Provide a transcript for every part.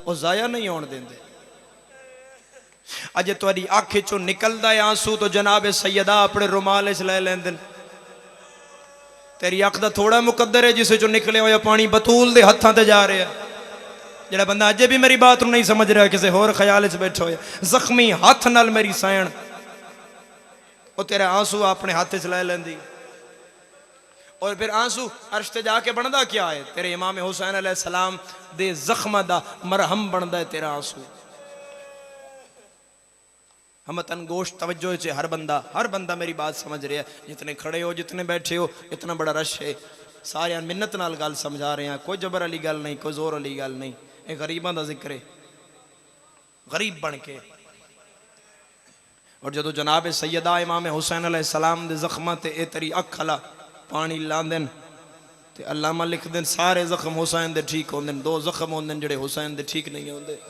वो जाया नहीं होने देंगे। अजे तुहाडी अख चो निकलदा है आंसू तो जनाब सैयदा अपने रुमाल च ले लेंदे। तेरी अख दा थोड़ा मुकद्दर है जिस चो निकले होया पानी बतूल दे हत्थां ते जा रहा। जेड़ा बंदा अजे भी मेरी बात नहीं समझ रहा, किसी होर ख्याल च बैठा होया, जख्मी हाथ नाल मेरी सैन वो तेरा आंसू अपने हाथ च ले लेंदी। और फिर आंसू अर्श ते जाके बनदा क्या है? तेरे इमाम हुसैन अलैहि सलाम दे जख्म दा मरहम बनदा है तेरा आंसू। हम तनगोश तवज्जो से हर बंदा मेरी बात समझ रहा है। जितने खड़े हो, जितने बैठे हो, इतना बड़ा रश है, सारे मिन्नत नाल गल समझा रहे हैं। कोई जबर वाली गल नहीं, कोई जोर वाली गल नहीं। ये गरीबां दा जिक्र है, गरीब बन के। और जो जनाब सैयदा इमाम हुसैन अलैहि सलाम दे जख्मां ते ए तेरी अख अला पानी लांदन ते अल्लामा लिख देन सारे जख्म हुसैन दे ठीक होंदे। दो जख्म होंदे जेड़े हुसैन दे ठीक नहीं होंदे।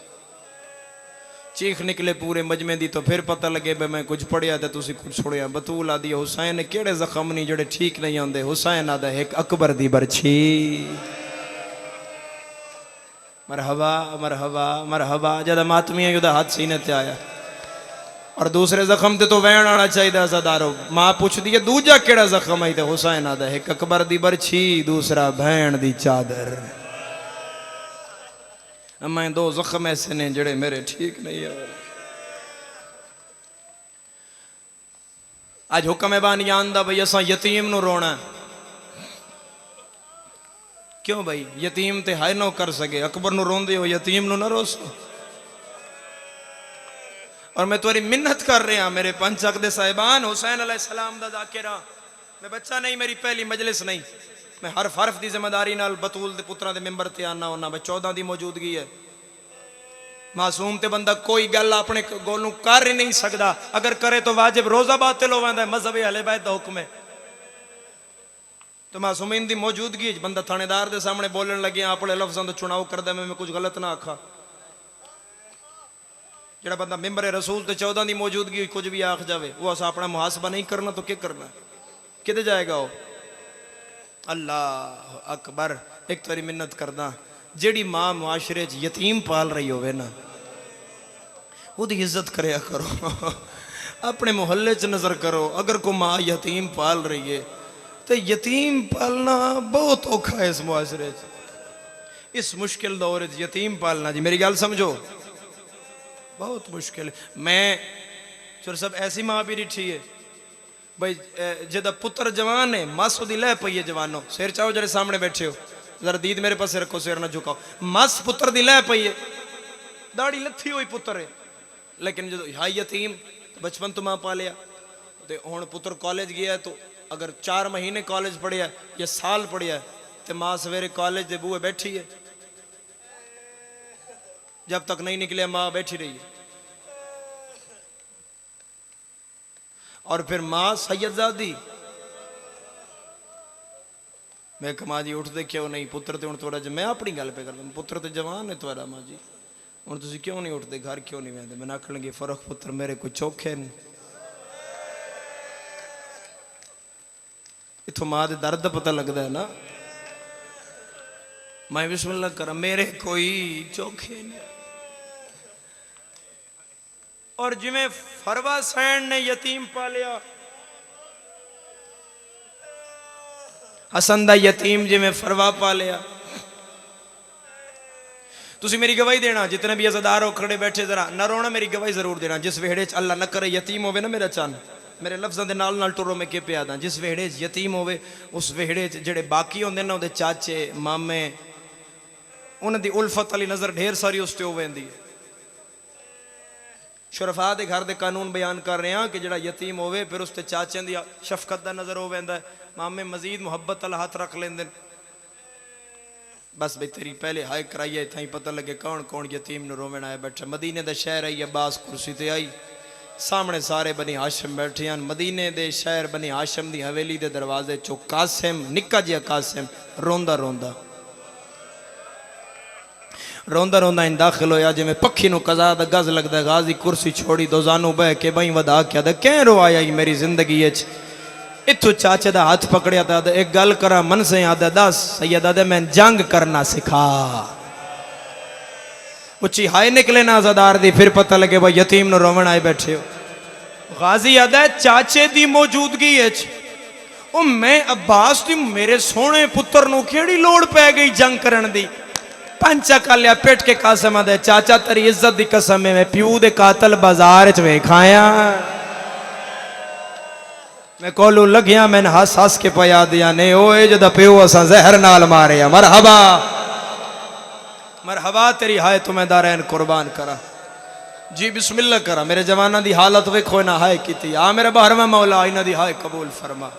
चीख निकले पूरे मजमे दी तो फिर पता लगे मैं कुछ पढ़िया तो तुसी कुछ सुनिया। बतूल आदि हुसैन केड़े जख्म नहीं जेड़े ठीक नहीं आते। हुसैन आदा एक अकबर दी बरछी। मरहबा मरहबा मरहबा। जद मातमी है हाथ सीने ते आया। और दूसरे जख्म ते तो वहन आना चाहिए अजादारो। मां पुछदी है दूजा केड़ा जख्म आई? तो हुसैन आदा एक अकबर दी बरछी, दूसरा भैन दी चादर। मैं दो जख्म ऐसे ने जड़े मेरे ठीक नहीं है। आज हुक्म है बानी आंदा भाई असा यतीम नु रोना। क्यों भाई? यतीम ते हाय नो कर सके। अकबर नु रोंदे हो, यतीम नु ना रोसो। और मैं तुम्हारी मिन्नत कर रहा मेरे पंचक दे साहिबान हुसैन अलैहि सलाम दा जाकिरा। मैं बच्चा नहीं, मेरी पहली मजलिस नहीं। मैं हर फर्फ की जिम्मेदारी नाल बतूल दे पुत्रा दे मिंबर ते आना होना। मैं 14 की मौजूदगी है। मासूम ते बंदा कोई गल अपने गोलू कर ही नहीं सकता। अगर करे तो वाजिब रोजा बातिल हो जाता है। मजहब अहले बैत दा हुक्म है। तो मासूमीन की मौजूदगी बंदा थानेदार के सामने बोलन लगे अपने लफ्जों का चुनाव करदा मैं कुछ गलत ना आखा। जेड़ा बंदा मिंबर रसूल ते 14 की मौजूदगी कुछ भी आख जाए वो असा अपना मुहासबा नहीं करना तो क्या करना? किधर जाएगा वो? अल्लाह अकबर। एक तारी मिन्नत करदा जेड़ी मां मुआशरे च यतीम पाल रही होवे ना उसकी इज्जत करया करो। अपने मोहल्ले च नजर करो। अगर कोई मां यतीम पाल रही है तो यतीम पालना बहुत औखा है इस मुआशरे च। इस मुश्किल दौर च यतीम पालना जी मेरी गल समझो बहुत मुश्किल है। मैं चुर सब ऐसी मां भी डिठी है भाई जदा पुत्र जवान है मस उदी लह पई है। जवानों सिर चाहो जरे सामने बैठे हो जरा दीद मेरे पास रखो, सिर ना झुकाओ। मस पुत्र दी लह पई है, दाढ़ी लथी हुई पुत्र है। लेकिन जो हाई यतीम बचपन तो मां पालिया तो हुण पुत्र कॉलेज गया तो अगर 4 महीने कॉलेज पढ़िया या साल पढ़िया तो मां सवेरे कॉलेज के बूहे बैठी है। जब तक नहीं निकले मां बैठी रही है। और फिर मां सैयदजादी मैं कमा जी उठते क्यों नहीं? पुत्र तो हूँ थोड़ा मैं अपनी गल पे कर पुत्र तो जवान है थोड़ा मां जी हूँ तुम क्यों नहीं उठते घर क्यों नहीं आते? मैं आखन लगे फर्क पुत्र मेरे कोई चौखे नहीं। इथों मां के दर्द पता लगता है ना। मैं बिस्मिल्लाह कर मेरे कोई चौखे नहीं। और जिमें फरवा सैन ने यतीम पालिया हसन दा यतीम जिमें फरवा पालिया। तुसी मेरी गवाही देना जितने भी अज़ादार हो खड़े बैठे जरा न रोना मेरी गवाही जरूर देना। जिस वेहड़े च अल्लाह न करे यतीम होवे ना मेरा चन मेरे लफ्ज़ों के नाल टुरो मैं के पे आदा। जिस वेहड़े च यतीम होवे उस वेहड़े च जेड़े बाकी होंदे ना उहदे चाचे मामे उन्हां दी उल्फत वाली नज़र ढेर सारी उस ते होवेंदी है। शुरफा के घर के कानून बयान कर रहे हैं कि जड़ा यतीम होवे फिर उसते चाचे की शफकत का नजर हो वैंदा है। मामे मजीद मुहब्बत वाला हाथ रख लेंदे। बस भाई तेरी पहले हाय कराइए इतना ही पता लगे कौन कौन यतीम नु रोवण आया बैठा। मदीने का शहर आई अब्बास कुर्सी ते आई सामने सारे बनी हाशम बैठे हैं। मदीने दे शहर बनी हाशम की हवेली के दरवाजे चो कासिम निक्का जिहा कासिम रोंदा रोंदा रोंदा रोंदा इन दाखिल होया जिमें पक्षी नु कज़ा दा गज लगदा। गाजी कुर्सी छोड़ी दो जानू बह के बई वधा के आदा कैं रोआया मेरी जिंदगी इत्थों चाचे दा हाथ पकड़िया था एक गल करा मन से आदा दस सैयद आदे मैं जंग करना सिखा। उची हाय निकले ना आजादार दी, फिर पता लगे भाई यतीम न रोवण आए बैठे हो। गाजी याद है चाचे दी मौजूदगी है, ओ मैं अब्बास दी मेरे सोने पुत्र नू केड़ी लोड़ पै गई जंग करन दी। पंचा कालिया पेट के कासम दे चाचा तेरी इज्जत दी कसम है, मैं प्यू दे कातल बाजार च वेखाया, मैं कोलू लगिया मैंने हस हस के पया दिया ने ओए जदा प्यो असा जहर नाल मारे। मरहबा मरहबा तेरी हाय तुम्हें दारैन कुर्बान करा जी, बिस्मिल्लाह करा। मेरे जवाना दी हालत वेखो ना हाय की आ मेरे बाहरवा मौला इन्हां दी हाय कबूल फरमा।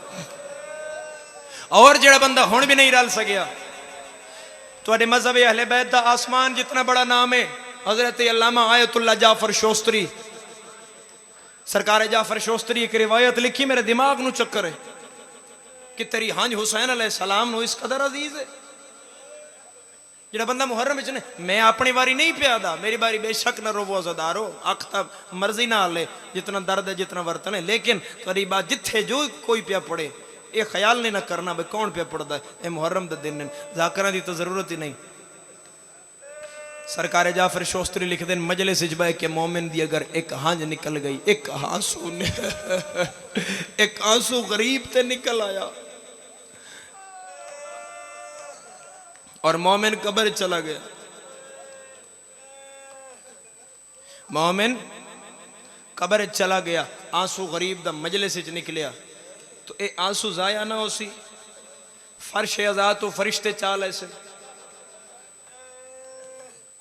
और जेड़ा बंदा हुण भी नहीं रल सकिया, तुहाडे मजहब अहले बैत दा आसमान जितना बड़ा नाम है, हजरत अल्लामा आयतुल्लाह जाफर शोस्तरी, सरकार जाफर शोस्तरी एक रिवायत लिखी मेरे दिमाग नू चक्कर है कि तेरी हंज हुसैन अलैहिस्सलाम नू इस कदर अजीज है। जेड़ा बंदा मुहर्रम विच ने मैं अपनी बारी नहीं प्यादा, मेरी बारी बेशक न रोवो अज़ादारो, अख तक मर्जी ना ले, जितना दर्द है जितना वर्तन है, लेकिन तेरी बात जिथे जो कोई पिया पड़े ये ख्याल नहीं ना करना भाई कौन पिया पड़ता है, ये मुहर्रम दे दिन जाकरा की तो जरूरत ही नहीं। सरकार जाफर शोस्तरी लिख दें मजलिस बह के मोमिन दी अगर एक हंज निकल गई, एक आंसू एक आंसू गरीब ते निकल आया और मोमिन कब्र चला गया। मोमिन कब्र चला गया, आंसू गरीब दा मजलिस निकलिया, तो ये आंसू जाया ना हो सी, फर्श आजाद तो फरिश्ते चाल ऐसे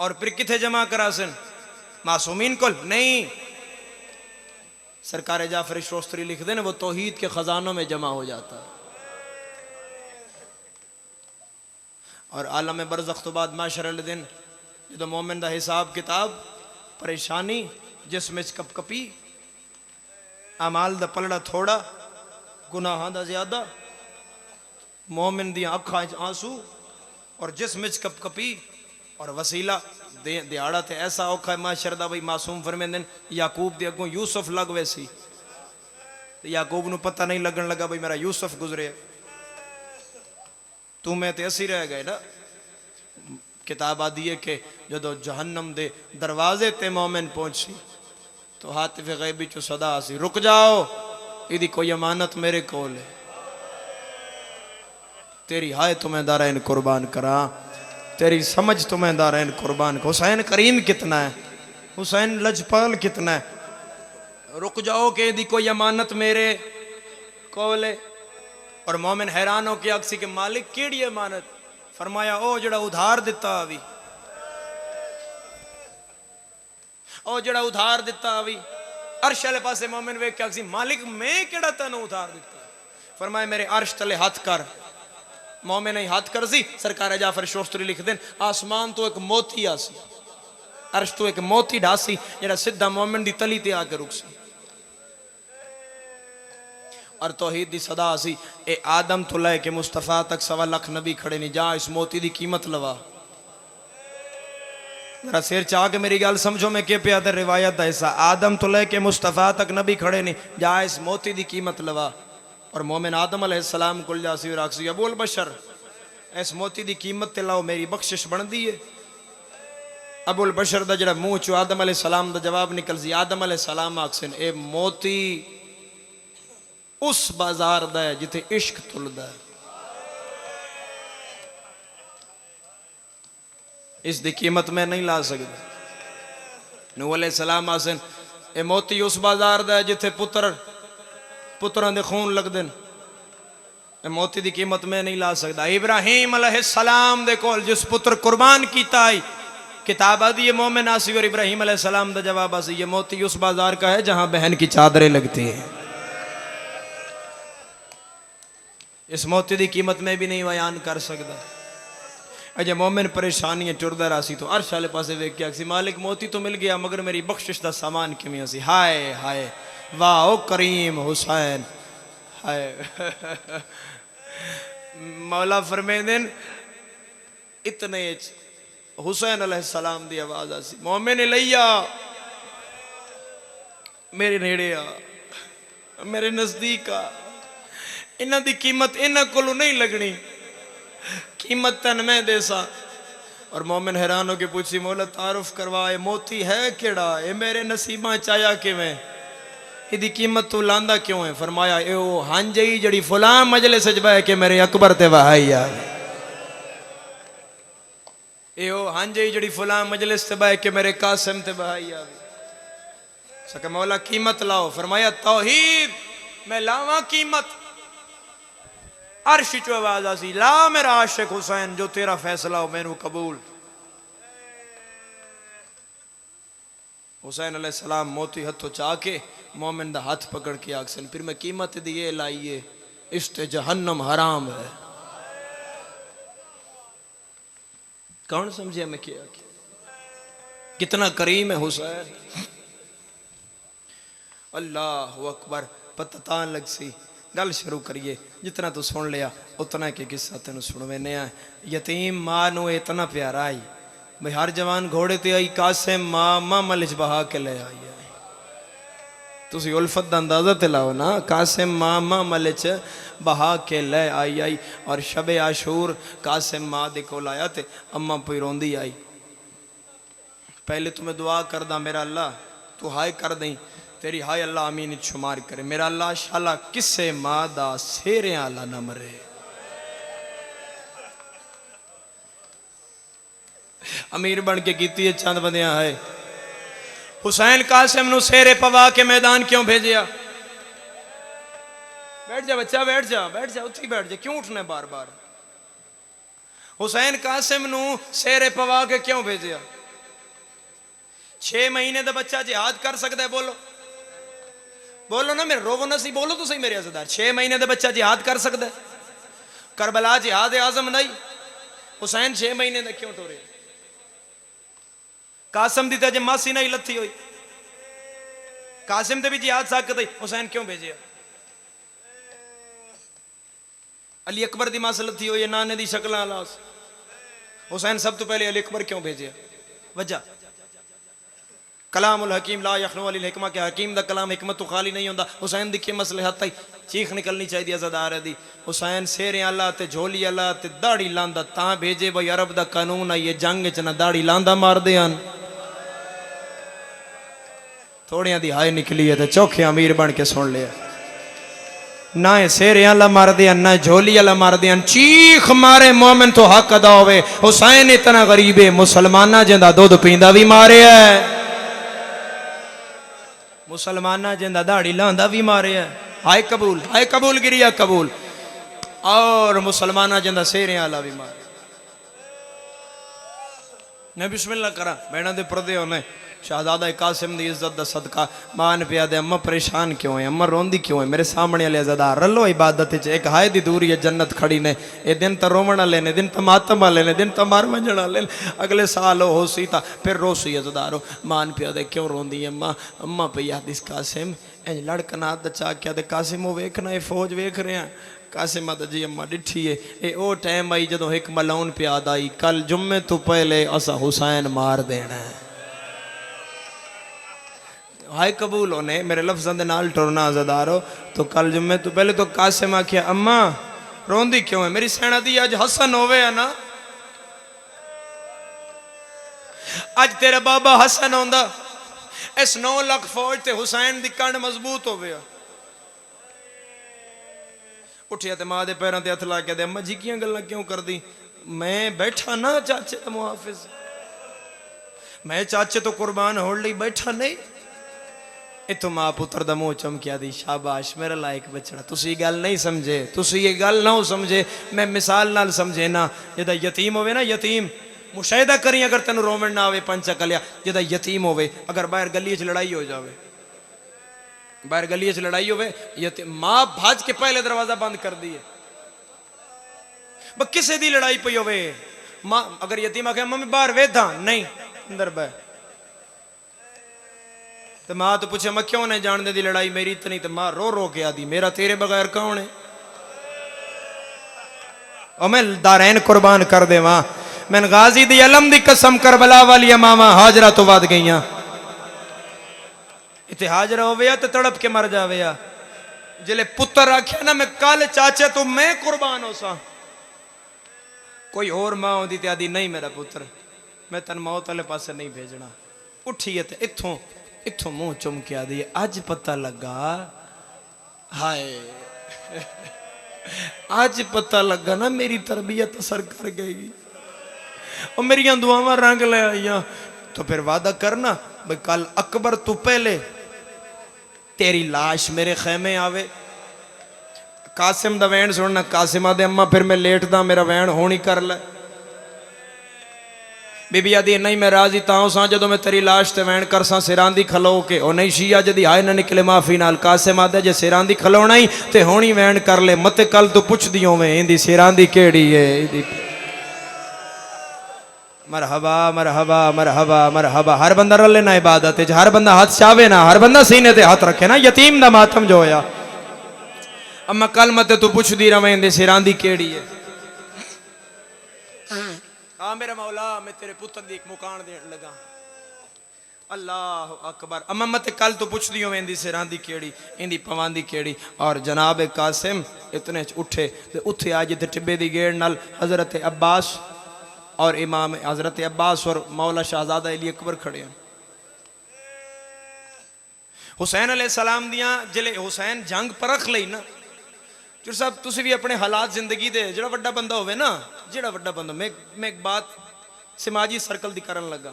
और फिर किथे जमा करा सन मासूमीन को नहीं। सरकार जाफर शोस्तरी लिख देना वो तौहीद के खजानों में जमा हो जाता है। और आलम बरज़ख तो बाद माशर दिन जो मोमिन दा हिसाब किताब परेशानी जिसमें कपकपी, अमाल दा पलड़ा थोड़ा, गुनाहां दा ज्यादा, मोमिन दी अखां च आंसू और जिसमें कपकपी और वसीला दिहाड़ा ते ऐसा औखा है माशर दा। भाई मासूम फरमेंदे याकूब दे अगों यूसुफ लग वैसी, याकूब नू पता नहीं लगन लगा भाई मेरा यूसुफ गुजरे, तू मैं ते असी रह गए ना। किताब आदि है कि जो जहन्नम दे दरवाजे ते मोमिन पहुंची तो हातिफ गैबी चो सदा आसी रुक जाओ, इदी कोई अमानत मेरे कोल है, तेरी हाय तुम्हें दारैन कुर्बान करा, तेरी समझ तुम्हें दारैन कुर्बान। हुसैन करीम कितना है, हुसैन लजपाल कितना है, रुक जाओ कि इदी कोई अमानत मेरे कोल है। और मोमिन हैरान हो के अक्सी के मालिक केड़ी अमानत? फरमाया ओ जड़ा उधार दिता अभी, ओ जड़ा उधार दिता अभी। अर्श वाले पासे मोमिन वेख के अक्सी मालिक मैं केड़ा तेन उधार दिता? फरमाया मेरे अर्श तले हाथ कर। मोमिन ही हाथ कर सी, सरकार जाफर शोस्तरी लिख दें आसमान तो एक मोती आसी, अर्श तो एक मोती ढासी जरा सीधा मोमिन दी तली ते आके रुक सी। और तौहीद दी सदा सी ए आदम तो लेके मुस्तफा तक 1.25 लाख नबी खड़े नहीं, जा इस मोती दी कीमत लवा। जरा सिर चाह के मेरी गल समझो मैं के पिया रिवायत दा हिस्सा, आदम तो लेके मुस्तफा तक नबी खड़े नहीं, जा इस मोती दी कीमत लवा। और मोमिन आदम अलैहिस्सलाम को जासी और आखसी अबुल बशर इस मोती दी कीमत ते लाओ मेरी बख्शिश बनदी है। अबुल बशर दा जरा मुंह चो आदम अलैहिस्सलाम दा जवाब निकल सी, आदम अलैहिस्सलाम आखसन ए मोती उस बाजार दा है जिथे इश्क तुलदा है, इस दी कीमत मैं नहीं ला सकता। नूह अलैहिस्सलाम आखसन ए मोती उस बाजार दा है जिथे पुत्रां दे खून लगदे न, ए मोती दी कीमत मैं नहीं ला सकता। इब्राहिम अलैहिस्सलाम दे कोल जिस पुत्र कुर्बान कीता है, किताब आदि मोमिन आसी और इब्राहिम अलैहिस्सलाम दा जवाब आसी ये मोती उस बाजार का है जहां बहन की चादरें लगती हैं। इस मोती की कीमत में भी नहीं बयान कर सकता। अजय मोमिन परेशानी टुरदा रासी तो अर्श वाले पासे वेख के आखसी मालिक मोती तो मिल गया मगर मेरी बख्शिश दा सामान किवें सी। हाय हाय वाह ओ करीम हुसैन हाय मौला फरमांदे इतने हुसैन अलैहिस्सलाम दी आवाज आसी मोमिन लैया मेरे नेड़े आ, मेरे नजदीक आ, इन्हां दी कीमत इन्हां कोलों नहीं लगनी, कीमत तन मैं देसा। और मोमिन हैरान होके पूछी मौला तारुफ करवाए मोती है केड़ा ए मेरे नसीबा चाया किवें इदी कीमत तू लांदा क्यों है फरमाया ए ओ हांजई जड़ी फलां मजलिस च बह के मेरे अकबर ते वहाई आवे ए ओ हांजई जड़ी फलां मजलिस ते बह के मेरे कासिम ते वहाई आवे सके मौला कीमत लाओ फरमाया तौहीद मैं लावा कीमत अर्श चो आवाज आसी ला मेरा आशिक हुसैन जो तेरा फैसला हो मैनू कबूल हुसैन अलैहिस्सलाम मोती हथों चाके मोमिन दा हाथ पकड़ के आखसन फिर मैं कीमत दिए लाइए इश्ते जहन्नम हराम है कौन समझे मैं क्या कितना करीम है हुसैन अल्लाह अकबर पता लग सी गल शुरू करिए जितना तू सुन लिया उतना के किस्सा तेन सुनवेने यतीम मां नू इतना प्यारा आई भाई हर जवान घोड़े ते आई कासिम मां मां मलिच बहा के ले आई है तुसी उल्फत दा अंदाजा ते लाओ ना कासिम मां मां मलिच बहा के ले आई और शबे आशूर कासिम मां दे कोल आया ते अम्मा पई रोंदी आई पहले तुम्हें दुआ करदा मेरा अल्लाह तू हाय कर दई तेरी हाय अल्लाह आमीन शुमार करे मेरा अल्लाह शाला किसे मां दा सेरे आला न मरे अमीर बन के कीती है चंद बंदियां है हुसैन कासिम नु सेरे पवा के मैदान क्यों भेजिया बैठ जा बच्चा बैठ जा उठी बैठ जा क्यों उठने बार बार हुसैन कासिम नु सेरे पवा के क्यों भेजिया 6 महीने दा बच्चा जिहाद कर सकता है बोलो ना मेरे रोवो ना सी बोलो तो सही मेरे अज़दार 6 महीने दा बच्चा जिहाद कर सकता है करबला जिहाद आजम नहीं हुसैन 6 महीने दा क्यों टोरे कासिम दी ते मासी नहीं लथी हुई कासिम ते भी जिहाद सकता है हुसैन क्यों भेजिया अली अकबर दी मास लथी हुई नाने दी शक्ल लास हुसैन सब तो पहले अली अकबर क्यों भेजिया वजह कलामुल हकीम ला यखनु अलिल हिकमा के हकीम दा कलाम हिकमत तो खाली नहीं होंदा हुसैन दी के मसले हत तक चीख निकलनी चाहिए अज़ादार दी हुसैन शेरे अल्लाह ते झोली अल्लाह ते दाढ़ी लांदा ता भेजे भाई अरब दा कानून आई है जंग च ना दाढ़ी लांदा मार दे हन थोड़ियां दी हाय निकली है ते चौखे अमीर बन के सुन लिया ना शेरे अल्लाह मार दे ना झोली अल्लाह मार दे चीख मारे मोमिन तो हक अदा होवे हुसैन इतना गरीब है मुसलमाना जिंदा दूध पींदा भी मारे है मुसलमाना जिंदा दाढ़ी लांदा भी मारे है हाय कबूल गिरिया कबूल और मुसलमाना जिंदा शेरे आला भी मारे ने बिस्मिल्लाह करा बैणा दे पर्दे होने शहजादा कासिम दी इज्जत दा सदका मान पिया दे अम्मा परेशान क्यों है अम्मा रोंदी क्यों है मेरे सामने वाले अज़ादार रलो इबादत च एक हाय दी दूरी है जन्नत खड़ी ने ए दिन तो रोवण वाले ने दिन तो मातम वाले ने दिन तो मार वंजण वाले अगले साल हो सी ता फिर रो सी अज़ादारो मान पिया दे क्यों रोंदी अम्मा अम्मा पई आदिस कासिम इंज लड़कना दचा क्या दे कासिम वो वेखना ए फौज वेख रहे हैं कासिम आदा जी अम्मा डिठी है ए ओ टाइम आई जदों एक मलाउन प्याद आई कल जुम्मे तो पहले असा हुसैन मार देना है हाय कबूल होने मेरे लफ्ज़ां दे नाल टुरना अज़ादारो तो कल जुम्मे तो पहले तो कासिम आख्या अम्मा रोंदी क्यों है मेरी सैना दी अज हसन होवे है ना अज तेरा बाबा हसन होंदा इस 9 लाख फौज ते हुसैन दी कंड मजबूत होवे उठिया ते मां दे पैरों ते हथ ला के दे अम्मा जी कियां गल्लां क्यों करदी मैं बैठा ना चाचे दा मुहाफिज मैं चाचे तो कुर्बान होण लई बैठा नहीं इतों मां पुत्र दा मुंह चमकिया दी शाबाश मेरा लायक बचड़ा तुसी गल नहीं समझे तुसी ये गल ना समझे मैं मिसाल नाल समझे ना जेदा यतीम होवे ना यतीम मुशाहिदा करी अगर तेन रोवण ना आवे पंचा कलिया जेदा यतीम होवे अगर बाहर गली च लड़ाई हो जावे बाहर गली च लड़ाई होवे यतीम मां भाज के पहले दरवाजा बंद कर दिए किसी दी लड़ाई पई होवे मां अगर यतीम आखे मम्मी बाहर वेधा नहीं अंदर बह तो मां तो पूछे मैं क्यों नहीं जानने दी लड़ाई मेरी इतनी तो मां रो रो के आदि मेरा तेरे बगैर कौन है और मैं दारैन कुर्बान कर दे मां मैं गाजी दी अलम दी कसम करबला वाली मामा हाजरा तो बाद गई इतने हाजरा हो तो तड़प के मर जावे जिले पुत्र आख्या ना मैं कल चाचे तो मैं कुर्बान हो सा कोई और मां होती आदि नहीं मेरा पुत्र मैं तेन मौत वाले पासे नहीं भेजना। उठिए तो इथों इथों मुंह चुम के आदि अज पता लगा, हाय अज पता लगा ना मेरी तरबियत असर कर गई और मेरिया दुआवां रंग ले आईया। तो फिर वादा करना भाई कल अकबर तू पहले तेरी लाश मेरे खेमे आवे। कासिम दा वैन सुनना, कासिमा दे अम्मा फिर मैं लेटदा मेरा वैन होनी कर ले। बीबी आदि नहीं मैं राजी तां सा जो मैं तेरी लाश ते वैन कर सा सिरां दी खलो के ओ नहीं शिया जदी हाय ना निकले माफी नाल। कासिम आदे जे सिरां दी खलोना ही ते होनी वैन कर ले, मत कल तू पुछ दियो मैं इंदी सिरां दी केड़ी है। मरहबा मरहबा मरहबा मरहबा। हर बंदा रले ना इबादत है, हर बंदा हाथ चावे ना, हर बंदा सीने ते हाथ रखे ना। यतीम दा मातम जो होया अम्मा कल मत तू पुछ दी रवें दे सिरां दी केड़ी है। हाँ मेरा मौला मैं तेरे पुत्र दी एक मुकान देन लगा। अल्लाह अकबर। अम्मा मत कल तू पुछ दियो वेंदी सिरां दी केड़ी इंदी पवां दी केड़ी। और जनाब कासिम इतने उठे ते उठे आज जिथे टिब्बे दी गेड़ नाल हजरत अब्बास और इमाम हजरत अब्बास और मौला शहजादा अली अकबर खड़े हैं। हुसैन अलैहिस्सलाम दियां जिले हुसैन जंग परख लई ना चुर साहब तुसी भी अपने हालात जिंदगी दे जेड़ा वड्डा बंदा होवे ना, जेड़ा वड्डा बंदा मैं एक बात समाजी सर्कल दी करन लगा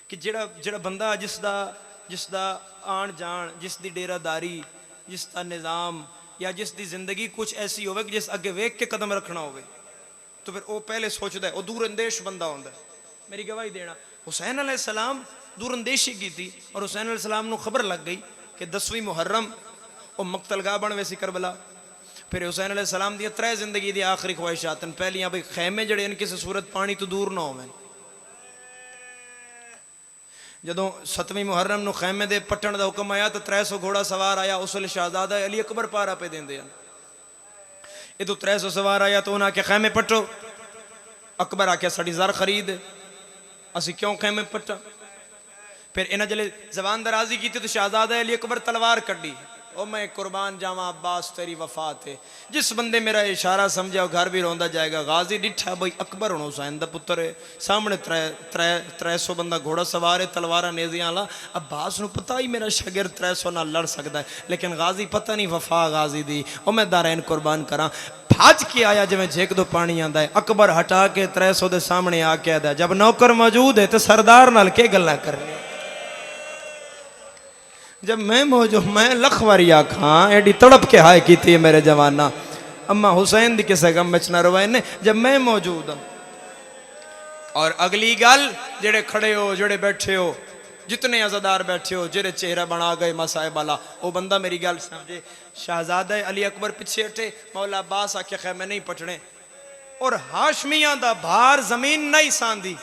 कि जेड़ा जेड़ा बंदा जिसदा आन जान, जिसदी डेरादारी, जिसदा निज़ाम या जिसदी जिंदगी कुछ ऐसी होवे कि जिस अगे वेख के कदम रखना होवे तो फिर वो पहले सोचता है, वो दूरअंदेश बंदा होंदा है। मेरी गवाही देना हुसैन अलैहिस्सलाम दूरअंदेशी की थी और हुसैन अलैहिस्सलाम नूं खबर लग गई कि 10वीं मुहर्रम वो मकतलगाह बन वैसी करबला। फिर हुसैन अलैहिस्सलाम दी त्रै जिंदगी दी आखिरी ख्वाहिशात पहलियां भाई खैमे जड़े इन किसी सूरत पानी तो दूर ना होवे। जदों 7वीं मुहर्रम नूं खैमे दे पट्टण दा हुक्म आया तो 300 घोड़ा सवार आया। उस वेले शहजादा अली अकबर पारा पे देंदे हैं। इदों 300 सवार आया तो उन्हें आख्या खैमे पट्टो। अकबर आख्या साड़ी ज़र खरीद असी क्यों खैमे पट्टा। फिर इन्हें जले जबान दराजी की तो शहजादा अली अकबर तलवार कड्डी। ओ मैं कुर्बान जावा अब्बास तेरी वफा थे। जिस बंदे मेरा इशारा समझा वो घर भी रोंदा जाएगा। गाजी डिठा भाई अकबर हुण हुसैन दा पुत्र है, सामने 300 बंदा घोड़ा सवार है, तलवारा नेजियां वाला। अब्बास नूं पता ही मेरा शागिर्द 300 नाल लड़ सकता है, लेकिन गाजी पता नहीं वफा गाजी दी ओ मैं दारैन कुर्बान करा। भज के आया जिवें झेक दो पानी आंदा है। अकबर हटा के 300 दे सामने आके आदा जब नौकर मौजूद है तो सरदार नाल के गल्लां करनी। जब मैं मौजूद मैं लख वारी आखा एडी तड़प के हाय की थी मेरे जवाना। अम्मा हुसैन दी किसे गम में ना रवाए ने जब मैं मौजूद हूं। और अगली गल जेड़े खड़े हो जेड़े बैठे हो जितने अज़ादार बैठे हो जेड़े चेहरा बना गए मसाए वाला वो बंदा मेरी गल समझे। शहजादा अली अकबर पिछे हटे। मौला अब्बास आखे खैमे नहीं पटने और हाशमिया दा भार जमीन नहीं सांदी।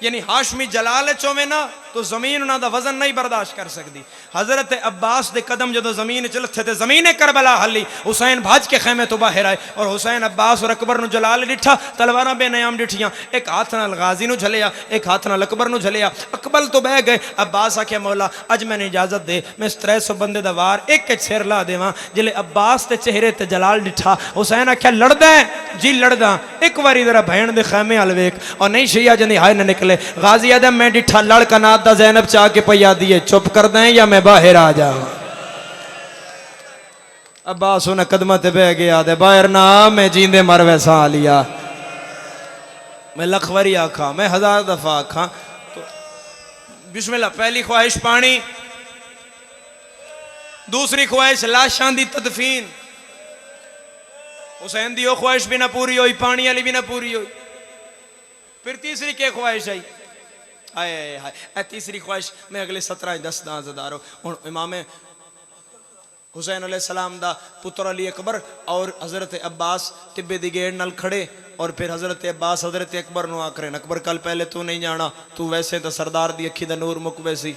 यानी हाशमी जलाल चोवे ना तो जमीन उन्हों का वजन नहीं बर्दाश्त कर सकती। हजरत अब्बास के कदम जो जमीन च लथे थे जमीन करबला हली। हुसैन भज के खैमे तो बाहर आए और हुसैन अब्बास और अकबर नूं जलाल डिठा। तलवारां बेनयाम डिठियां, एक हाथ नाल गाजी नूं झलिया एक हाथ नाल अकबर नूं झलिया। अकबर तो बह गए। अब्बास आख्या मौला अज मैंने इजाजत दे मैं 300 बंदे दा वार एक सिर ला देवां। जिले अब्बास के चेहरे ते जलाल डिठा हुसैन आख्या लड़दा है जी लड़दा एक बारी जरा भैन दे खैमे हल वेख और नहीं शैया जंदी हाय न निकले। गाजी आदम मैं डिठा लड़ का नाद दा ज़ैनब चाह के पैया दिए चुप कर दें या मैं बाहर आ जाऊं। अब्बास उन्हें कदम ते बह गया दे बाहर ना मैं जींदे मर वैसा आ लिया। मैं लख वारी आखा मैं 1000 दफा आखा तो बिस्मिल्लाह। पहली ख्वाहिश पानी, दूसरी ख्वाहिश लाशां दी तदफीन। हुसैन दी ओ ख्वाहिश भी ना पूरी हुई, पानी वाली भी ना पूरी हुई। फिर तीसरी क्या ख्वाहिश आई हाय हाय तीसरी ख्वाहिश मैं अगले 17 10 दाज़दार हूँ। इमाम हुसैन अलैहिस्सलाम दा पुत्र अली अकबर और हजरत अब्बास टिब्बे दी गेड़ नाल खड़े और फिर हजरत अब्बास हजरत अकबर नूं आख रहे अकबर कल पहले तू नहीं जाना, तू वैसे तो सरदार दी अखी दा नूर मुक वैसी।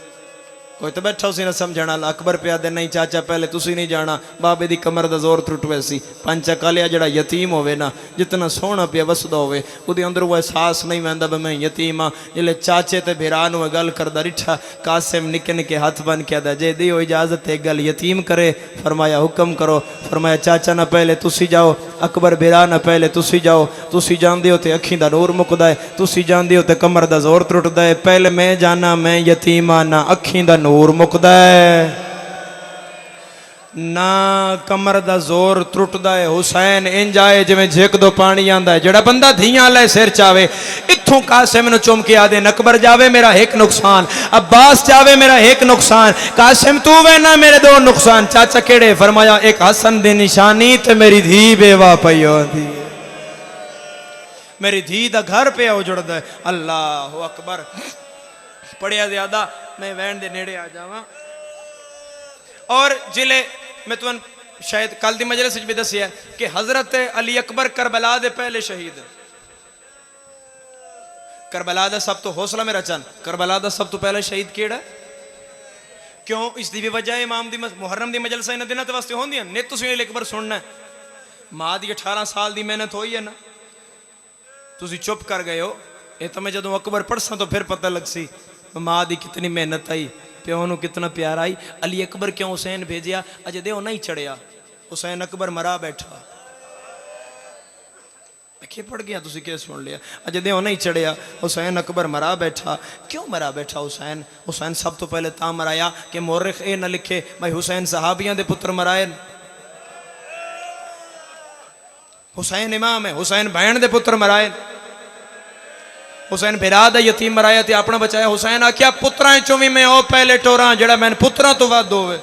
कोई तो बैठा उसी ने समझण वाला। अकबर पे आदे नहीं चाचा पहले तुसी नहीं जाना, बाबे दी कमर दा जोर त्रुट वैसी। पंचा कालिया जड़ा यतीम होवे ना जितना सोहना पिया वसदा होवे उहदे अंदर वो एहसास नहीं वैंदा भी मैं यतीम हाँ। जिले चाचे ते भिरा नूं गल करदा रिठा कासिम निके निके हाथ बन के आदा जे दी इजाजत है गल यतीम करे। फरमाया हुक्म करो। फरमाया चाचा ना पहले तुसी जाओ अकबर बिरा ना पहले तुसी जाओ, तुसी जानते हो तो अखी का नूर मुकदा है, तुसी जानते हो तो कमर का जोर टुटदा है, पहले मैं जाना मैं यतीम आना अखी का नूर मुकदा है ना कमर दा जोर त्रुटदा है। हुसैन इंज आए जिवें झिक दो पानी आंदा है, जेड़ा बंदा धियां ले सिर चावे इत्थों कासिम नु चुम के आदे अकबर जावे मेरा एक नुकसान, अब्बास जावे मेरा एक नुकसान, कासिम तू वे ना मेरे दो नुकसान। चाचा केड़े? फरमाया एक हसन दी निशानी ते मेरी धी बेवा पई होंदी, मेरी धी दा घर पे उजड़दा है। अल्लाह अकबर पढ़िया ज्यादा मैं वैन दे नेड़े आ जावां। और जिले मैं तुम शायद कल की मजलिस भी दसिया कि हजरत अली अकबर करबला दे पहले शहीद। करबला दा सब तो हौसला मेरा चंद, करबला दा सब तो पहला शहीद केड़ा? क्यों? इसकी भी वजह इमाम दी मुहर्रम दी मजलिस इन दिनों वास्ते होंदियां ने। तुसीं अली अकबर सुनना है, माँ दी 18 साल की मेहनत हुई है ना, तुसीं चुप कर गए हो। ये तो मैं जदों अकबर पढ़सा तो फिर पता लग सी माँ की कितनी मेहनत आई, प्यो नू कितना प्यार आई। अली अकबर क्यों हुसैन भेजिया? अजे दे नहीं चढ़िया, हुसैन अकबर मरा बैठा। पढ़ गया तुसी क्या सुन लिया? अजे दे नहीं चढ़िया, हुसैन अकबर मरा बैठा। क्यों मरा बैठा हुसैन? हुसैन सब तो पहले ता मराया कि मोरिख ये ना लिखे भाई हुसैन सहाबियां दे पुत्र मराए। हुसैन इमाम है, हुसैन बहन दे पुत्र मराए, हुसैन बिरा दा यतीम मराया ते अपना बचाया। हुसैन आख्या पुत्रां चों भी मैं ओ पहले टोरा जेड़ा मैंने पुत्रां तो वध होवे।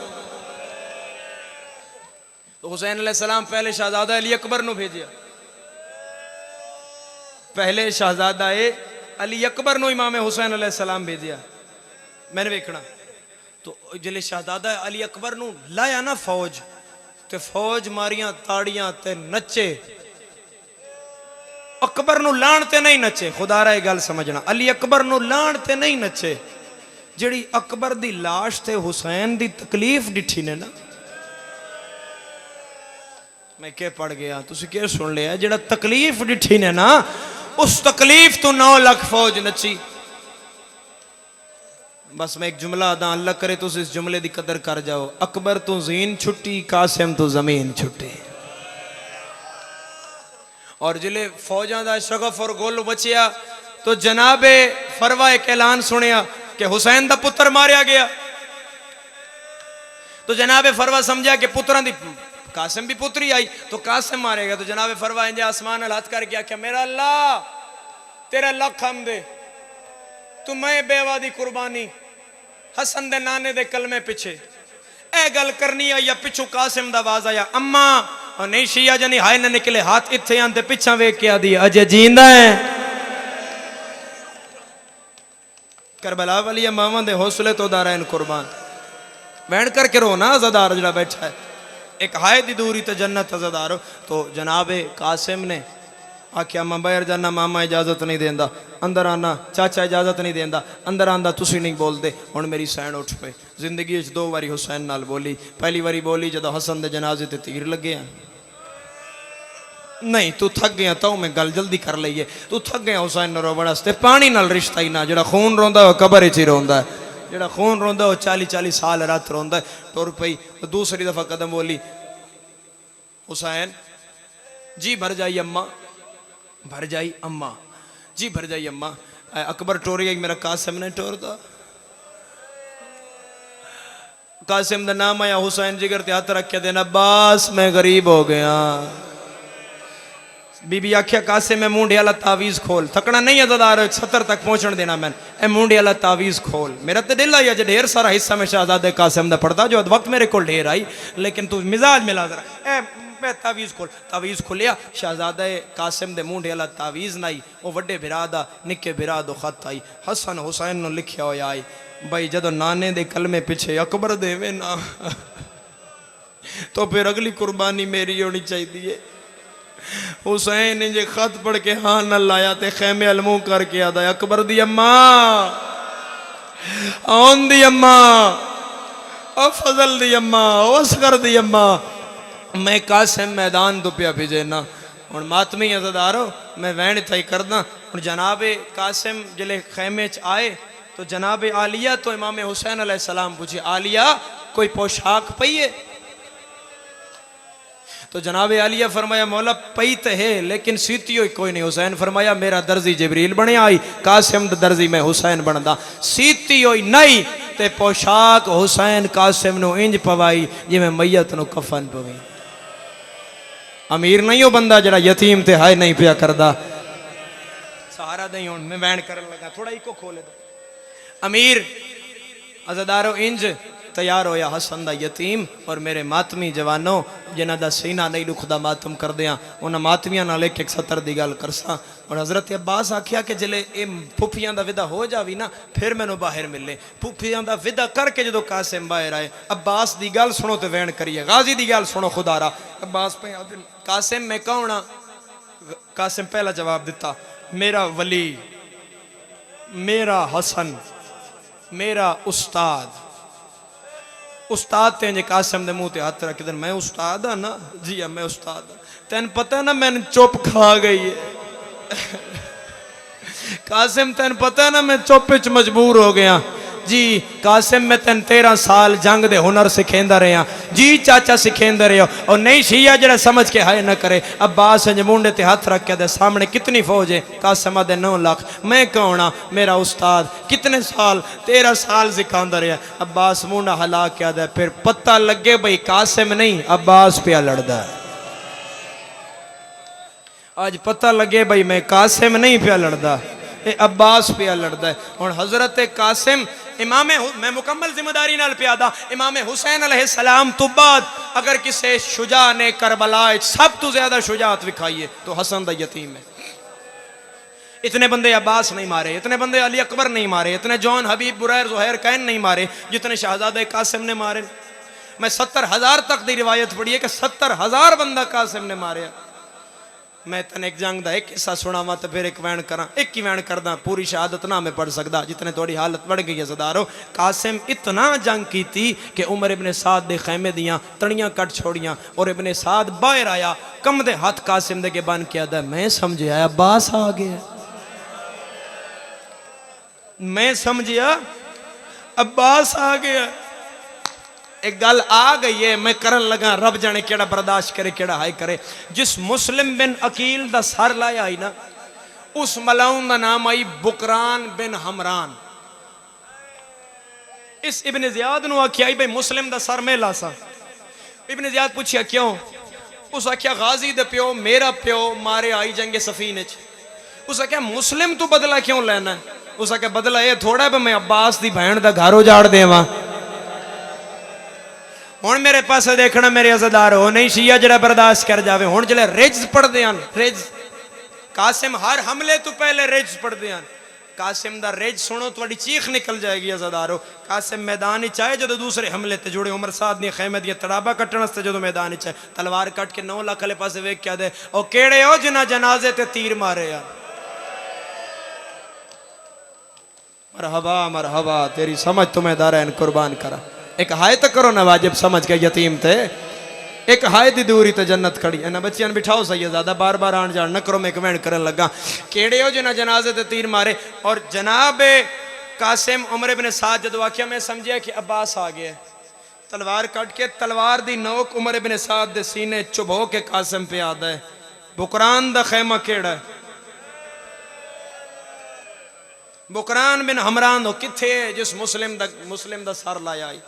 तो हुसैन अलैहिस्सलाम पहले शहजादा अली अकबर नू भेजिया, पहले शहजादा अली अकबर नू इमाम हुसैन अलैहिस्सलाम भेजिया। मैंने वेखना तो जिले शहजादा अली अकबर नू लाया ना फौज, ते फौज मारियां ताड़ियां ते नचे। अकबर नू लाण ते नहीं नचे, खुदा रा गल समझना, अली अकबर नू लाण ते नहीं नचे। जिहड़ी अकबर दी लाश ते हुसैन दी तकलीफ डिठी ने ना, मैं क्या पढ़ गया तुसी क्या सुन लिया? जिहड़ा तकलीफ डिठी ने ना, उस तकलीफ तो 9 लाख फौज नची। बस मैं एक जुमला अदा, अल्लाह करे तुस इस जुमले की कदर कर जाओ। अकबर तो जीन छुट्टी, कासिम तो जमीन छुट्टी। और जिले फौजा का शगफ और गोल बचिया तो जनाबे फरवा एक ऐलान सुनिया कि हुसैन का पुत्र मारिया गया। तो जनाबे फरवा समझा कि पुत्रां दी कासिम भी पुत्री आई तो कासिम मारेगा। तो जनाबे फरवा इंजे आसमान हाथ करके आख्या मेरा अल्लाह तेरा लख हम दे, तू मैं बेवा दी कुर्बानी हसन दे नाने दे कलमे पिछे ए गल करनी है। या पिछू कासिम दा आवाज आया अम्मा, और नहीं शिया जनी हाय ना निकले हाथ इत्थे आंदे पिछा वेख के आदी अजय जींदा है। करबला वाली मावां दे हौसले तो दारा इन कुर्बान बैठ करके रो ना अज़ादार जड़ा बैठा है, एक हाय दी दूरी तो जन्नत अज़ादार। तो जनाबे कासिम ने आख्या मैं बाहर जाना, मामा इजाजत नहीं देंदा, अंदर आना चाचा इजाजत नहीं देंदा, अंदर आंदा तुसी नहीं बोलते। हुण मेरी सैन उठ पे। जिंदगी 2 बारी हुसैन नाल बोली, पहली बारी बोली जदों हसन दे जनाजे ते तीर लगे। नहीं तू थक गया तो मैं गल जल्दी कर लईए, तू थक गया हुसैन रोवण वास्ते, पानी नाल रिश्ता ही ना। जेड़ा खून रोंदा वो कबर च ही रोंदा है, जेड़ा खून रोंदा वो 40-40 साल रात रोंदा है। टुर पई तो दूसरी दफा कदम बोली, हुसैन जी भर जाई अम्मा, भर जाई अम्मा जी भर जाई अम्मा। अकबर टोर गई, मेरा कासिम ने टोर दा। कासिम का नाम आया, हुसैन जिगर ते हाथ रख के देना अब्बास मैं गरीब हो गया। बीबी आख्या कासिम मैं मुंडे वाला तावीज खोल, थकना नहीं अज़ादार 70 तक पहुंचने देना मैं, ए मुंडे वाला तावीज खोल। मेरा तो दिल आई अज ढेर सारा हिस्सा में शहजादे कासिम का पढ़ता जो वक्त मेरे को ढेर आई, लेकिन तू मिजाज मिला जरा ए मैं तावीज खोल। तावीज खोलिया, शहजादा कासिम दे मुंडे वाला तावीज नाई, वो वड्डे बिरा दा निक्के बिरा दो खत आई, हसन हुसैन नु लिखिया होया आई भाई जदों नाने दे कलमे पिछे अकबर देवे ना तो फिर अगली कुर्बानी मेरी होनी चाहिए। हुसैन ने जे खत पढ़ के हाँ न लाया ते खैमे अलमू करके आदा अकबर दी अम्मा आन दी अम्मा ओ फजल दी अम्मा ओ असगर दी अम्मा मैं कासिम मैदान तो पिया भिजे ना। हुण मातमी अज़ादारो मैं वैन इतना करदा। हुण जनाबे कासिम जिले खैमे च आए तो जनाबे आलिया तो इमाम हुसैन अलैहिस्सलाम पूछे आलिया कोई पोशाक पई है? तो जनाब आलिया फरमाया मौला पई तो है लेकिन सीती हुई कोई नहीं। हुसैन फरमाया मेरा दर्जी जबरील बने आई, कासिम दर्जी मैं हुसैन बनदा। सीती हुई नहीं ते पोशाक हुसैन कासिम नु इंज पवाई जिवें मैयत नु कफन पवी। अमीर नहीं हो बंदा जरा यतीम ते हाय नहीं पिया करदा। सहारा नहीं हूं मैं वैन करन लगा, थोड़ा इको खोले दो। अमीर अज़ादारो इंज तैयार होया हसन दा यतीम और मेरे मातमी जवानों जिन्हां दा सीना नहीं दुखदा मातम करदियां उन्हां मातमियां नाल एक सत्तर दी गल करसा। और हज़रत अब्बास आखिया कि जिले ये फुफियां दा विदा हो जावी ना फिर मैनू बाहर मिले। फुफियां दा विदा करके जो कासिम बाहर आए, अब्बास दी गल सुनो तो वैन करिए, गाजी दी गल सुनो खुदारा। अब्बास पे कासिम मैं कौन हाँ? कासिम पहला जवाब दिता मेरा वली, मेरा हसन, मेरा उस्ताद। उस्ताद तेंजे कासिम दे मुंह ते हाथ रख दे, मैं उस्ताद हाँ ना? जी हाँ मैं उस्ताद हाँ। तेन पता है ना मैंने चुप खा गई है। कासिम तेन पता है ना मैं चुप च मजबूर हो गया। जी कासिम मैं तेन 13 साल जंग दे हुनर सिखेंदा रहा। जी चाचा सिखेंदा रहे और नहीं शिया जरा समझ के हाय न करे। अब्बास मुंडे ते हाथ रख के सामने कितनी फौज है? कासिम दे 9 लाख। मैं कौन हाँ? मेरा उस्ताद। कितने साल? 13 साल सिखांदा रहा। अब्बास मुंडा हला के दे फिर पता लगे भाई कासिम नहीं अब्बास पे लड़दा। आज पता लगे भाई मैं कासिम नहीं पे लड़दा, ये अब्बास पे लड़दा है। और हजरत कासिम इमाम मैं मुकम्मल जिम्मेदारी नाल प्यादा इमाम हुसैन अलैहिस्सलाम तो बाद अगर किसी शुजा ने करबला सब तो ज्यादा शुजात विखाई है तो हसन दा यतीम है। इतने बंदे अब्बास नहीं मारे, इतने बंदे अली अकबर नहीं मारे, इतने जॉन हबीब बुरैर ज़ुहैर कैन नहीं मारे जितने शहजादे कासिम ने मारे। मैं 70,000 तक की रिवायत पढ़ी है कि 70,000 बंदा कासिम ने मारे। मैं तन एक जंग का एक किस्सा सुनावा तो फिर एक वैन करा, एक ही वैन करदा पूरी शहादत ना मैं पढ़ सकता जितने थोड़ी हालत बढ़ गई है। सदारो कासिम इतना जंग की थी कि उमर इब्ने साद दे खैमे दियां तड़ियां कट छोड़ियां और इब्ने साद बाहर आया कम दे हाथ कासिम दे के बन के आदा मैं समझिया अब्बास आ गया, मैं समझिया अब्बास आ गया। एक गल आ गई है मैं करन लगा रब जाने केड़ा बर्दाश्त करे केड़ा हाय करे। जिस मुस्लिम बिन अकील दा सर लाया आई ना उस मलाउन दा नाम आई बुकरान बिन हमरान। इस इब्ने ज़ियाद नु आख्या भाई मुस्लिम दा सर मैं लासा। इब्ने ज़ियाद पूछया क्यों? उस आख्या गाजी दे प्यो मेरा प्यो मारे आई जंगे सफीने च। उस आख्या मुस्लिम तू बदला क्यों लेना? उस आख्या बदला ये थोड़ा है मैं अब्बास दी भैन दा घर उजाड़ देवा। हुण मेरे पास देखना मेरे अज़ादार हो नहीं शिया जरा बर्दाश्त कर जावे। हुण जिले रिज पढ़दे हन रिज कासिम हर हमले तो पहले रिज पढ़दे हन। कासिम दा रिज सुनो थोड़ी चीख निकल जाएगी अज़ादारो। कासिम मैदान च आए जो दूसरे हमले ते जुड़े उमर साद दी खैमे दी तड़ाबा कट्टण वास्ते जो मैदान च तलवार कट के 9 लाख वाले पास वेख क्या दे ओ केड़े हो जिन्हां जनाजे ते तीर मारे यार। मरहबा मरहबा तेरी समझ तुम्हें दारैन कुर्बान करा। एक हाय तो करो ना वाजिब समझ के यतीम थे एक हाय दी दूरी तो जन्नत खड़ी है ना। बच्चियां बिठाओ सही है ज्यादा बार बार आन जान न करो। मैं कमेंट करन लगा केड़े हो जिन्हां जनाजे ते तीर मारे। और जनाब कासिम उमर इब्ने साद जदों आख्या मैं समझिया कि अब्बास आ गया तलवार कट के तलवार दी नोक उमर इब्ने साद दे सीने चुभो के कासिम पे आदा है। बुकरान दा खैमा केड़ा है? बुकरान बिन हमरान हो किथे जिस मुस्लिम दा सर लाया आई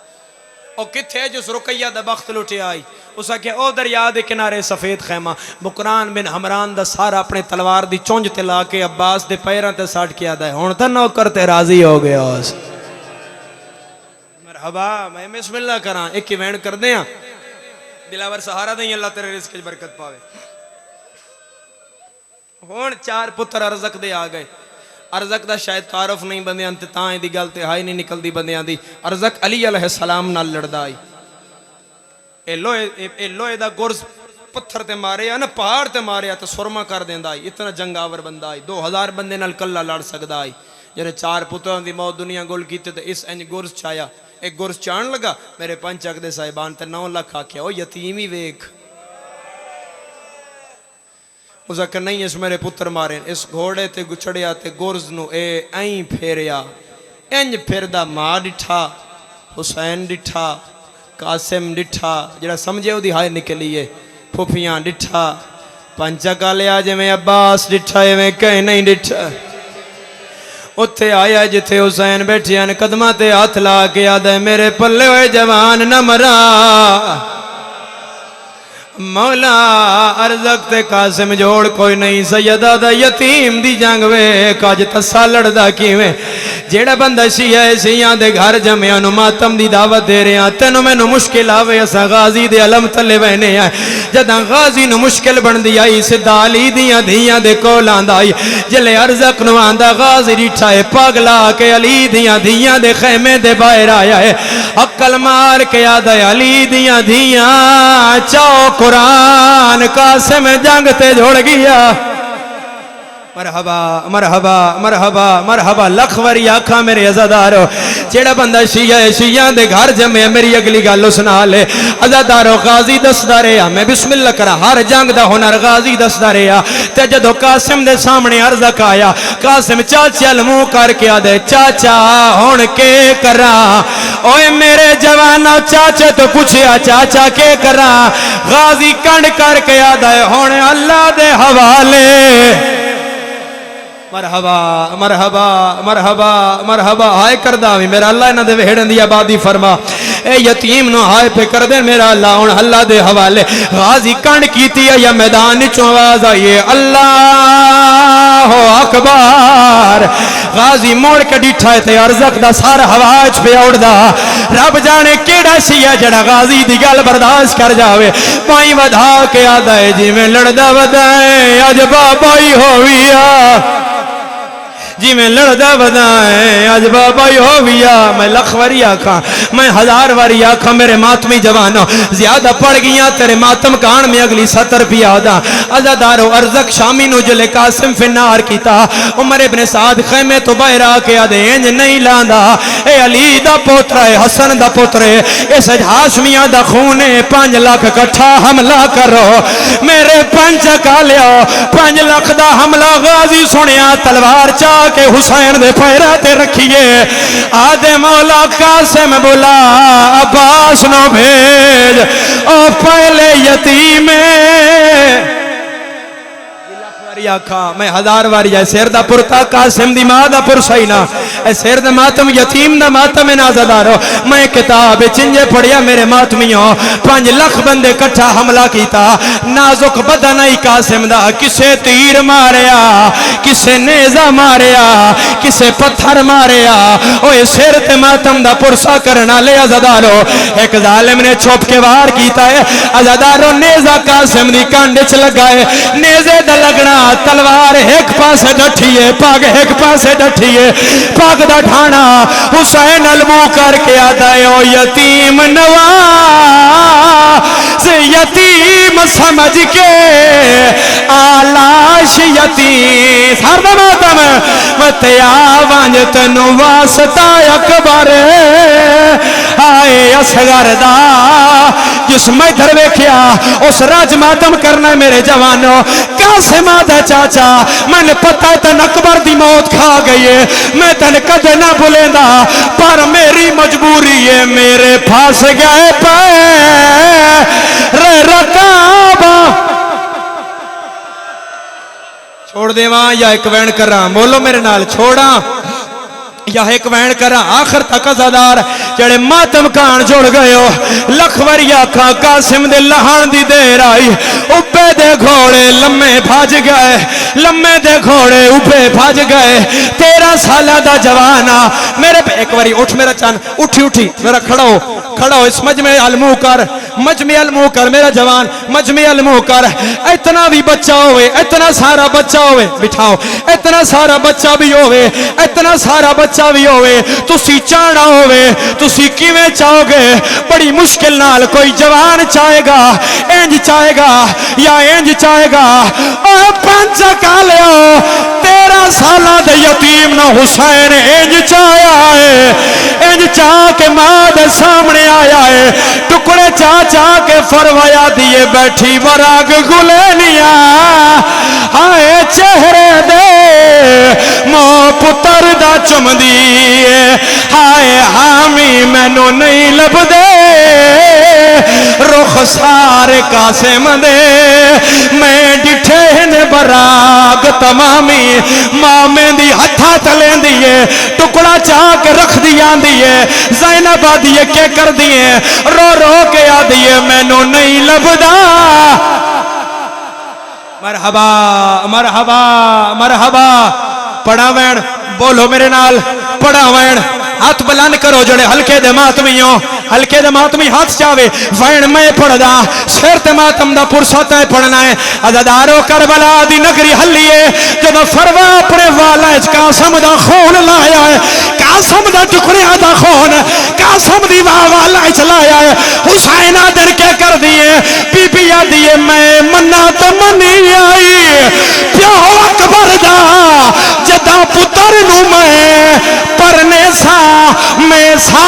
और किथे जिस रुकैया दा बख्त लुटे आई। उस आख्या ओ दरिया दे किनारे सफेद खैमा। बुकरान बिन हमरान दा सारा अपने तलवार दी चुंझ ते ला के अब्बास दे पैरां ते सट के आदा है हुण तां नौकर ते राजी हो गया। मरहबा मैं बिस्मिल्लाह करा एक ही वैन कर दे दिलावर सहारा दई अल्लाह तेरे रिज़्क़ च बरकत पावे। हुण 4 पुत्र अरज़क दे आ गए। अरज़क दा शायद तारफ नहीं बंदियां ते तां दी गल ते हाई नहीं निकलदी बंदियां दी। अरज़क अली अलैहिस्सलाम नाल लड़दा आई। ए लोहे दा गुरज पत्थर ते मारे ना पहाड़ ते मारे तो सुरमा कर देंदा आई। इतना जंगावर बंदा आई 2000 बंदे नाल कल्ला लड़ सकदा आई। जेरे 4 पुत्रां दी मौत दुनिया गोल कीते ते इस इंज गुरज चाया एक गुरज चाण लगा मेरे पंच अगदे साहिबान ते 9 लाख आख्या ओ यतीम ही वेख। उस आख्या नहीं इस मेरे पुत्र मारे। इस घोड़े ते गुछड़िया ते गुरज नु ए ऐं फेरिया इंज फिरदा मां डिठा हुसैन डिठा कासिम डिठा जरा समझे ओदी हाय निकली है फुफियां डिठा पंचा कालिया जिमें अब्बास डिठा इवें कहीं नहीं डिठा उत्थे आया जिथे हुसैन बैठे हैं कदमां ते हाथ ला के आदा मेरे पल्ले होए जवान न मरा मौला अरज़क ते कासिम जोड़ कोई नहीं सैयदा दा यतीम दी जंग वे कज तस्सा लड़दा किवें जेड़ा बंदा शिया शिया दे घर जमिया नु मातम दी दावत दे रहा तेन मैनू मुश्किल आवे असा गाजी दे अलम थले बहने आए जदा गाजी नु मुश्किल बनदी आई सिद्धा अली दियां धियां दे कोल आंदा आई जले अरज़क नु आंदा गाजी डिठा है पगला के अली दियां धियां दे खैमे दे बाहर आया है अक्ल मार के आदा अली दियां धियां चाओ कुरान कासिम जंग ते जुड़ गया मरहबा मरहबा मरहबा मरहबा लख वारी आखा मेरे अज़ादारो जेड़ा बंदा शिया है शिया दे घर जमे मेरी अगली गल सुना ले अज़ादारो गाजी दसदा रहा मैं बिस्मिल्लाह करा हर जंग दा हुनर गाजी दसदा रहा ते जदों कासिम दे सामने अरज़क आया कासिम चाचे अल मुंह करके आदे चाचा हुण के करा ओए मेरे जवानों चाचे तो पूछया चाचा के करा गाजी कंड करके आदा हुण अल्लाह दे हवाले मरहबा मरहबा मरहबा मरहबा हाय करदा वी मेरा अल्लाह इन्हां दे वेहड़न दी आबादी फरमा ए यतीम नु हाय पे कर दे मेरा अल्लाह हुण अल्लाह दे हवाले गाजी कंड कीती है या मैदान विचों आवाज आई है अल्लाह अकबर गाजी मोड़ के डिठा है ते अरज़क दा सारा हवा च पे उड़दा रब जाने केड़ा शिया जड़ा गाजी दी गल बर्दाश्त कर जावे पाई वधा के आदा है जिवें लड़दा वदाए अज बाबा ही होविया जिमें लड़दा वदाए अज बाबा ही हो गया मैं लख वारी आखा मैं हजार वारी आखा मेरे मातमी जवानों ज्यादा पड़ गया तेरे मातम कान में अगली 70 रुपया आदा अज़ादारो अरज़क शामी नु जले कासिम फिन्नार कीता उमर इब्ने साद खैमे तो बाहर आके आदे इंज नहीं लांदा ए अली दा पोतरा है हसन दा पुत्र है इस हाशमिया दा खून है 5 लाख इकट्ठा हमला करो मेरे पंच कालियो 5 लाख दा हमला गाजी सुनिया तलवार चा के हुसैन दे पैरा ते रखिए आदे मौला कासिम बुला अब्बास नो भेज ओ पहले यतीम आखा मैं हजार वारी है सिर दा पुरता कासिम दी मां दा पुरसाई ना ए सिर दा मातम यतीम दा मातम है नाज़दारो मैं किताब चिंजे पढ़िया मेरे मातमियों 5 लाख बंदे इकट्ठा हमला कीता नाजुक बदन ही कासिम दा किसे तीर मारिया किसे नेजा मारिया किसे पत्थर मारिया ओए सिर ते मातम दा पुरसा करना ले अज़दारो एक जालिम ने छुप के वार कीता है अज़दारो नेजा कासिम दी कंड च लगा है नेजे दा लगना तलवार एक पासे डठिए पग एक पासे डठिए पग दा ठाना हुसैन अलमू करके आदा ओ यतीम नवाज यतीम समझ के आलाश यतीम हर मातम मतिया वंज तनु वास्ता अकबर आए असगर दा जिसमें इधर वेख्या उस राज मातम करना मेरे जवानों कासिम दा चाचा मैंने पता है तेन अकबर दी मौत खा गई है मैं तेन कदे ना भुलेंदा पर मेरी मजबूरी है मेरे फंस गए पे रकाबा छोड़ देवा या एक वैन करा बोलो मेरे नाल छोड़ा या एक वैन करा आखिर तक अज़ादार जड़े मातम कान जुड़ गए लख वारी आखा कासिम दे लहान दी देर आई उबे दे घोड़े लम्मे भज गए लम्मे दे घोड़े उबे भज गए 13 साल दा जवाना मेरे पे एक बारी उठ मेरा चान उठी उठी मेरा खड़ा हो इस मजमे अलमू कर मेरा जवान मजमे अलमू कर इतना भी बच्चा होवे इतना सारा बच्चा होवे बिठाओ इतना सारा बच्चा भी होवे इतना सारा बच्चा भी होवे तुसी चाहना होवे तुसी किवें चाहोगे बड़ी मुश्किल नाल कोई जवान चाहेगा इंज चाहेगा या इंज चाहेगा ओए पंच कालियो 13 साल दे यतीम ना हुसैन इंज चाया है इंज चाह के मां दे सामने आया है टुकड़े चाह के फरमाया दिए बैठी वराग गुलेनिया हाय चेहरे दे मो पुत्र दा चुमदी हाय हामी मैनू नहीं लभदे रुख सारे कासिम दे मैं डिठे ने बराग तमामी मामे दी हथा तले दिए टुकड़ा चाह के रख दिया दिए ज़ैनब दिए के कर दिए रो रो के आ दिए मैनू नहीं लभदा मरहबा मरहबा मरहबा पढ़ावैन बोलो मेरे नाल पढ़ावैन हाथ बुलंद करो जड़े हल्के दे मातमी हो हल्के दे मातमी हाथ चावे वैन मैं पढ़दा शेर ते मातम दा पुरसत है पढ़ना है अज़ादारो करबला दी नगरी हल्लिए जब फरवा अपने वाला कासम दा खून लाया है कासम दा टुकड़े दा खून कासम दी वाला चलाया है हुसैन आदर के कर दिए बीबिया दिए मैं मन्ना तो मनी आई प्यो अकबर दा जदा पुत्र नु मैं परने सा मैं सा